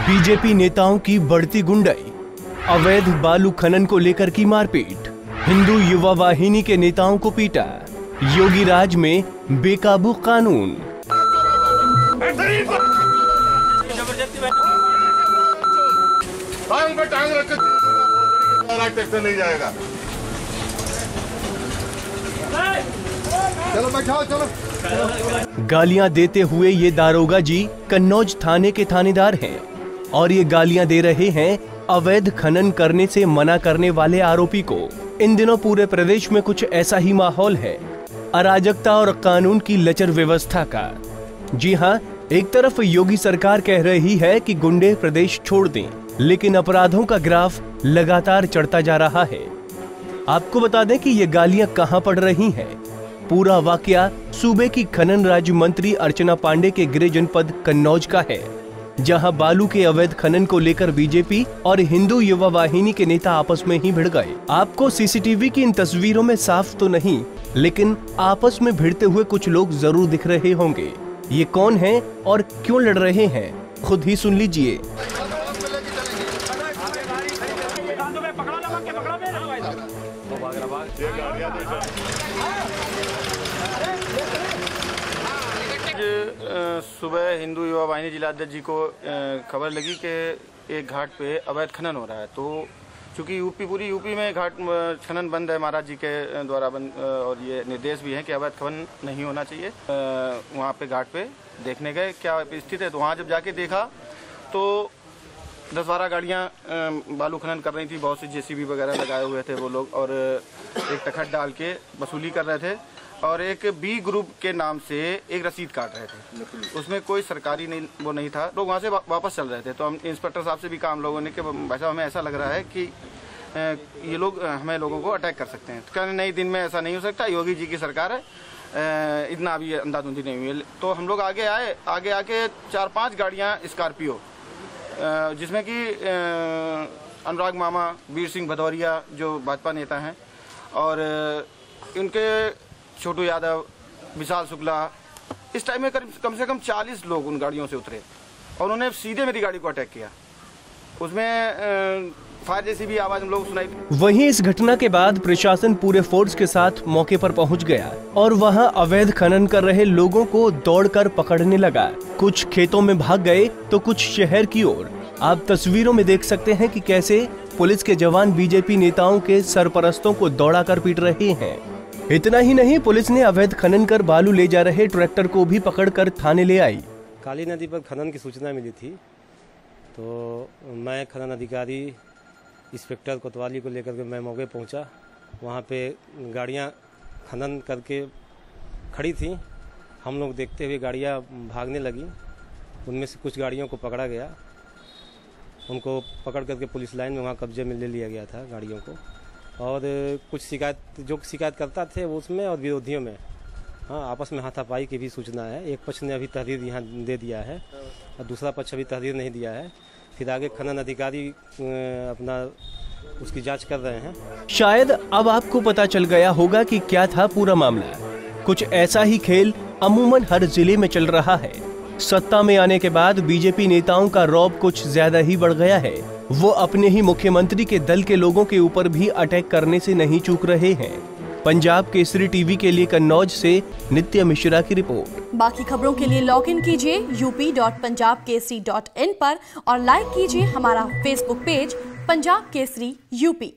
BJP नेताओं की बढ़ती गुंडाई, अवैध बालू खनन को लेकर की मारपीट, हिंदू युवा वाहिनी के नेताओं को पीटा, योगी राज में बेकाबू कानून। टांग रख ट्रैक्टर नहीं जाएगा। चलो बैठाओ, चलो। गालियां देते हुए ये दारोगा जी कन्नौज थाने के थानेदार हैं और ये गालियां दे रहे हैं अवैध खनन करने से मना करने वाले आरोपी को। इन दिनों पूरे प्रदेश में कुछ ऐसा ही माहौल है, अराजकता और कानून की लचर व्यवस्था का। जी हाँ, एक तरफ योगी सरकार कह रही है कि गुंडे प्रदेश छोड़ दें, लेकिन अपराधों का ग्राफ लगातार चढ़ता जा रहा है। आपको बता दें कि ये गालियां कहां पड़ रही हैं। पूरा वाकया सूबे की खनन राज्य मंत्री अर्चना पांडे के गृह जनपद कन्नौज का है, जहां बालू के अवैध खनन को लेकर बीजेपी और हिंदू युवा वाहिनी के नेता आपस में ही भिड़ गए। आपको सीसीटीवी की इन तस्वीरों में साफ तो नहीं, लेकिन आपस में भिड़ते हुए कुछ लोग जरूर दिख रहे होंगे। ये कौन है और क्यों लड़ रहे हैं, खुद ही सुन लीजिए। सुबह हिंदू युवा वाहिनी जिलाध्यक्ष जी को खबर लगी कि एक घाट पे अवैध खनन हो रहा है। तो चूंकि पूरी यूपी में घाट खनन बंद है, महाराज जी के द्वारा बंद, और ये निर्देश भी है कि अवैध खनन नहीं होना चाहिए। वहाँ पे घाट पे देखने गए क्या स्थिति है। तो वहाँ जब जाके देखा तो 10-12 गाड़ियाँ बालू खनन कर रही थी, बहुत सी जेसीबी वगैरह लगाए हुए थे वो लोग, और एक तखत डाल के वसूली कर रहे थे, और एक बी ग्रुप के नाम से एक रसीद काट रहे थे। उसमें कोई सरकारी नहीं था। लोग वहाँ से वापस चल रहे थे। तो हम इंस्पेक्टर साहब से भी कहा हम लोगों ने कि भाई साहब हमें ऐसा लग रहा है कि ये लोग हमें लोगों को अटैक कर सकते हैं। तो कहने नहीं, दिन में ऐसा नहीं हो सकता, योगी जी की सरकार है, इतना अभी अंधाधुंधी नहीं हुई है। तो हम लोग आगे आए, आगे आके 4-5 गाड़ियाँ स्कॉर्पियो, जिसमें कि अनुराग मामा, वीर सिंह भदौरिया जो भाजपा नेता हैं, और इनके छोटू यादव, विशाल शुक्ला, इस टाइम में कम से कम 40 लोग उन गाड़ियों से उतरे और उन्होंने सीधे मेरी गाड़ी को अटैक किया। उसमें फायर जैसी भी आवाज हम लोग सुनाई। वहीं इस घटना के बाद प्रशासन पूरे फोर्स के साथ मौके पर पहुंच गया और वहां अवैध खनन कर रहे लोगों को दौड़कर पकड़ने लगा। कुछ खेतों में भाग गए तो कुछ शहर की ओर। आप तस्वीरों में देख सकते हैं कि कैसे पुलिस के जवान बीजेपी नेताओं के सरपरस्तों को दौड़ाकर पीट रहे हैं। इतना ही नहीं, पुलिस ने अवैध खनन कर बालू ले जा रहे ट्रैक्टर को भी पकड़कर थाने ले आई। काली नदी पर खनन की सूचना मिली थी, तो मैं खनन अधिकारी इंस्पेक्टर कोतवाली को लेकर के मैं मौके पहुंचा। वहां पे गाड़ियां खनन करके खड़ी थी। हम लोग देखते हुए गाड़ियां भागने लगी। उनमें से कुछ गाड़ियों को पकड़ा गया। उनको पकड़ करके पुलिस लाइन में वहाँ कब्जे में ले लिया गया था गाड़ियों को। और कुछ शिकायत करता थे उसमें और विरोधियों में, हाँ, आपस में हाथापाई की भी सूचना है। एक पक्ष ने अभी तहरीर यहाँ दे दिया है और दूसरा पक्ष अभी तहरीर नहीं दिया है। फिर आगे खनन अधिकारी अपना उसकी जांच कर रहे हैं। शायद अब आपको पता चल गया होगा कि क्या था पूरा मामला। कुछ ऐसा ही खेल अमूमन हर जिले में चल रहा है। सत्ता में आने के बाद बीजेपी नेताओं का रौब कुछ ज्यादा ही बढ़ गया है। वो अपने ही मुख्यमंत्री के दल के लोगों के ऊपर भी अटैक करने से नहीं चूक रहे हैं। पंजाब केसरी टीवी के लिए कन्नौज से नित्य मिश्रा की रिपोर्ट। बाकी खबरों के लिए लॉग इन कीजिए up.punjabkesari.in पर और लाइक कीजिए हमारा Facebook page Punjab Kesari UP.